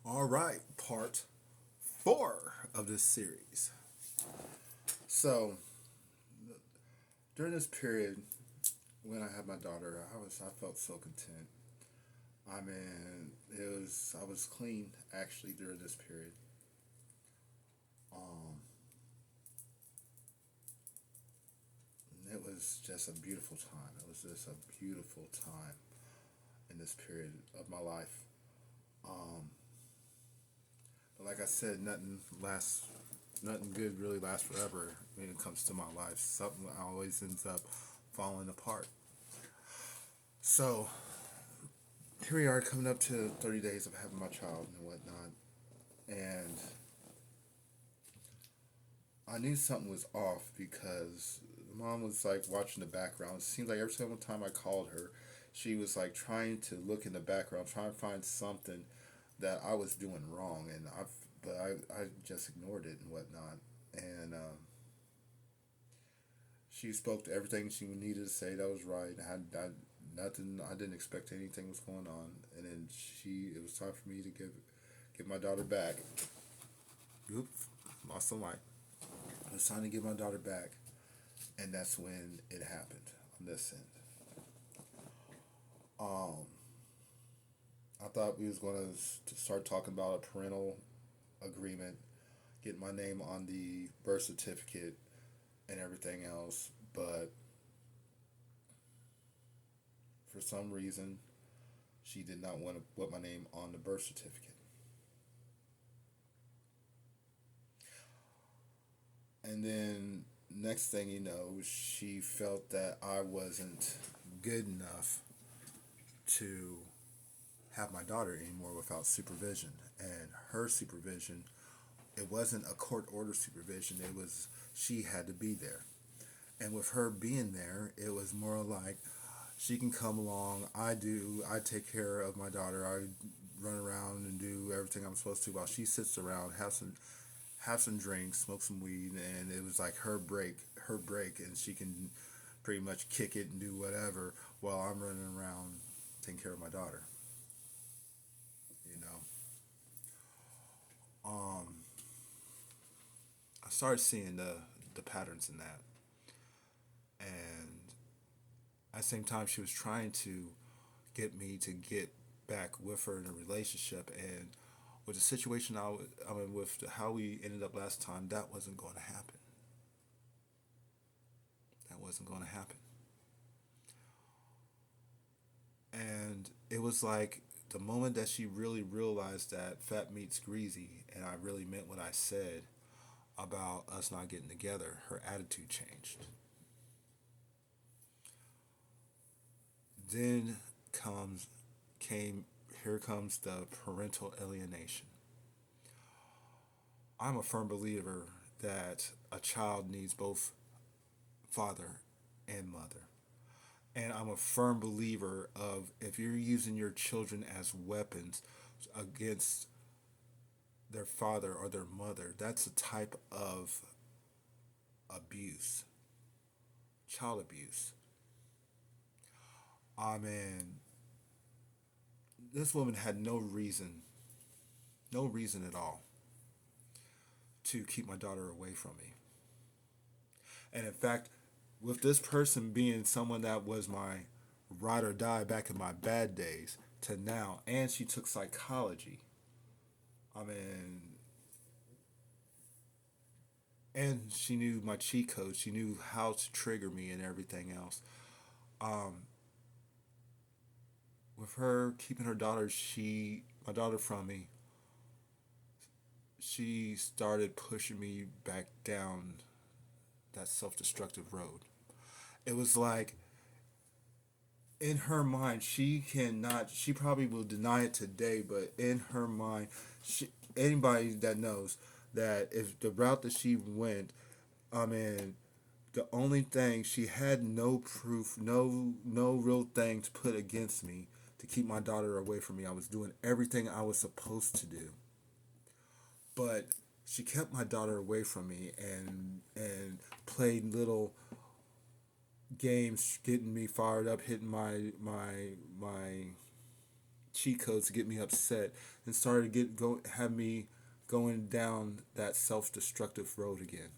All right, part four of this series. So during this period when I had my daughter, I felt so content. I mean, I was clean actually during this period. Um, it was just a beautiful time. It was just a beautiful time in this period of my life. Um, but like I said, nothing good really lasts forever when it comes to my life. Something always ends up falling apart. So here we are coming up to 30 days of having my child and whatnot. And I knew something was off because mom was like watching the background. It seemed like every single time I called her, she was like trying to look in the background, trying to find something that I was doing wrong. I just ignored it and whatnot. And she spoke to everything she needed to say. That was right. Nothing. I didn't expect anything was going on. And then it was time for me to get my daughter back. Oops, lost the light. It was time to get my daughter back, and that's when it happened on this end. Um, I thought we was going to start talking about a parental agreement, get my name on the birth certificate and everything else, but for some reason, she did not want to put my name on the birth certificate. And then next thing you know, she felt that I wasn't good enough to have my daughter anymore without supervision. And her supervision, it wasn't a court order supervision, it was she had to be there. And with her being there, it was more like she can come along. I take care of my daughter. I run around and do everything I'm supposed to while she sits around, have some drinks, smoke some weed, and it was like her break, and she can pretty much kick it and do whatever while I'm running around taking care of my daughter. You know, um, I started seeing the patterns in that, and at the same time, she was trying to get me to get back with her in a relationship, and with the situation I mean, with how we ended up last time, that wasn't going to happen. That wasn't going to happen. And it was like the moment that she really realized that fat meat's greasy, and I really meant what I said about us not getting together, her attitude changed. Then comes came here comes the parental alienation. I'm a firm believer that a child needs both father and mother. And I'm a firm believer of if you're using your children as weapons against their father or their mother, that's a type of abuse, child abuse. I mean, this woman had no reason at all to keep my daughter away from me. And in fact, with this person being someone that was my ride or die back in my bad days to now, and she took psychology. I mean, and she knew my cheat codes. She knew how to trigger me and everything else. Um, with her keeping my daughter from me, she started pushing me back down that self-destructive road. It was like in her mind, she probably will deny it today, but in her mind, anybody that knows that if the route that she went, I mean, the only thing she had no proof, no real thing to put against me to keep my daughter away from me. I was doing everything I was supposed to do, but she kept my daughter away from me and played little games, getting me fired up, hitting my cheat codes to get me upset and started to have me going down that self-destructive road again.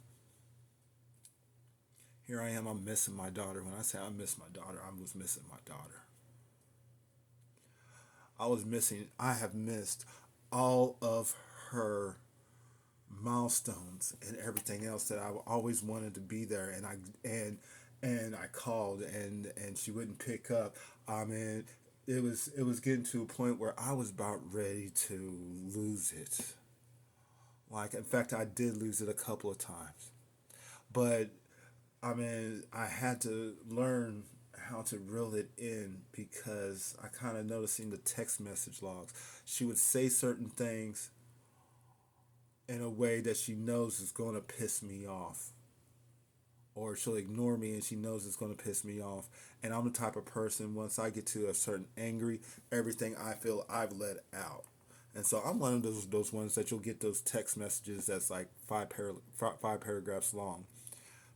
Here I am, I'm missing my daughter. When I say I miss my daughter, I was missing my daughter. I have missed all of her milestones and everything else that I always wanted to be there, and I called, and she wouldn't pick up. I mean, it was getting to a point where I was about ready to lose it. Like, in fact, I did lose it a couple of times. But I mean, I had to learn how to reel it in because I kind of noticing the text message logs. She would say certain things in a way that she knows is going to piss me off, or she'll ignore me and she knows it's going to piss me off. And I'm the type of person, once I get to a certain angry, everything I feel I've let out. And so I'm one of those ones that you'll get those text messages that's like five paragraphs long,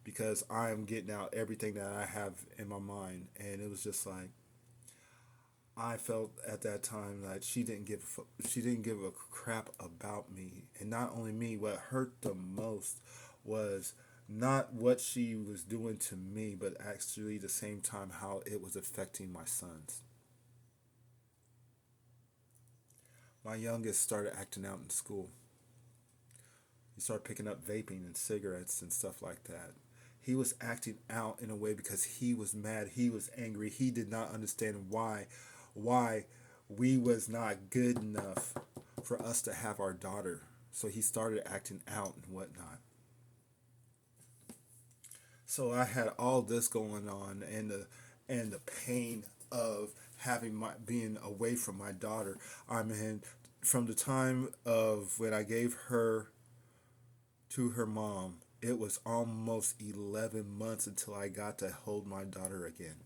because I am getting out everything that I have in my mind. And it was just like, I felt at that time that she didn't give a crap about me, and not only me. What hurt the most was not what she was doing to me, but actually the same time how it was affecting my sons. My youngest started acting out in school. He started picking up vaping and cigarettes and stuff like that. He was acting out in a way because he was mad, he was angry, he did not understand why we was not good enough for us to have our daughter. So he started acting out and whatnot. So I had all this going on, and the pain of having my being away from my daughter. I mean, from the time of when I gave her to her mom, it was almost 11 months until I got to hold my daughter again.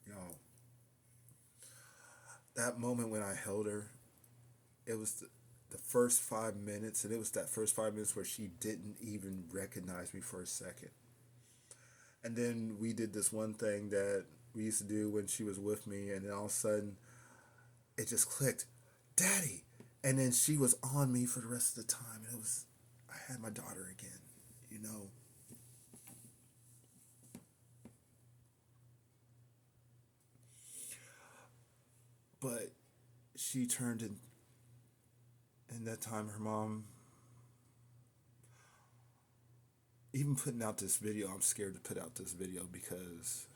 Y'all, that moment when I held her, it was the first 5 minutes, and it was that first 5 minutes where she didn't even recognize me for a second. And then we did this one thing that we used to do when she was with me, and then all of a sudden it just clicked, Daddy. And then she was on me for the rest of the time, and I had my daughter again, you know. But she turned in that time, her mom, even putting out this video, I'm scared to put out this video because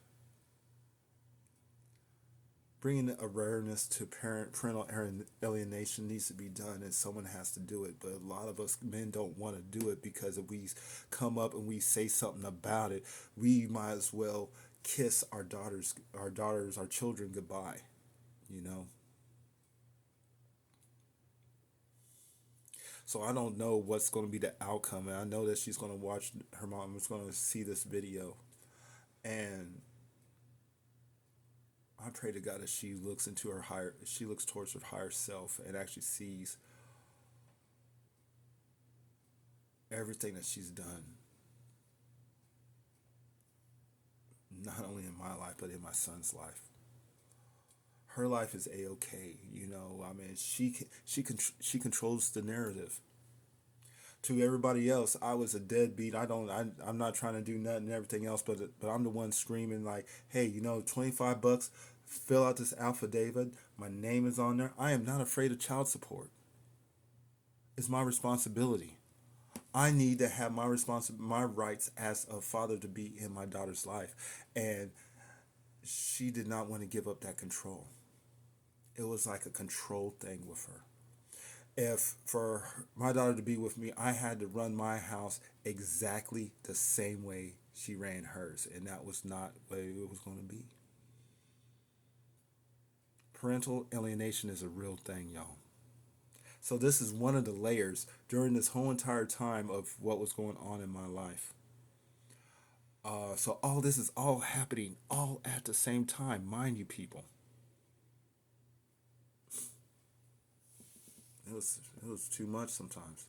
bringing awareness to parental alienation needs to be done, and someone has to do it. But a lot of us men don't want to do it, because if we come up and we say something about it, we might as well kiss our children goodbye, you know. So I don't know what's going to be the outcome, and I know that she's going to watch, her mom is going to see this video, and I pray to God that she looks towards her higher self and actually sees everything that she's done, not only in my life but in my son's life. Her life is a okay, you know. I mean, she controls the narrative. To everybody else, I was a deadbeat. I'm not trying to do nothing and everything else, but I'm the one screaming like, hey, you know, $25, fill out this affidavit. My name is on there. I am not afraid of child support. It's my responsibility. I need to have my rights as a father to be in my daughter's life, and she did not want to give up that control. It was like a control thing with her. If for my daughter to be with me, I had to run my house exactly the same way she ran hers, and that was not what it was going to be. Parental alienation is a real thing, y'all. So this is one of the layers during this whole entire time of what was going on in my life. So all this is all happening all at the same time, mind you, people. It was too much sometimes.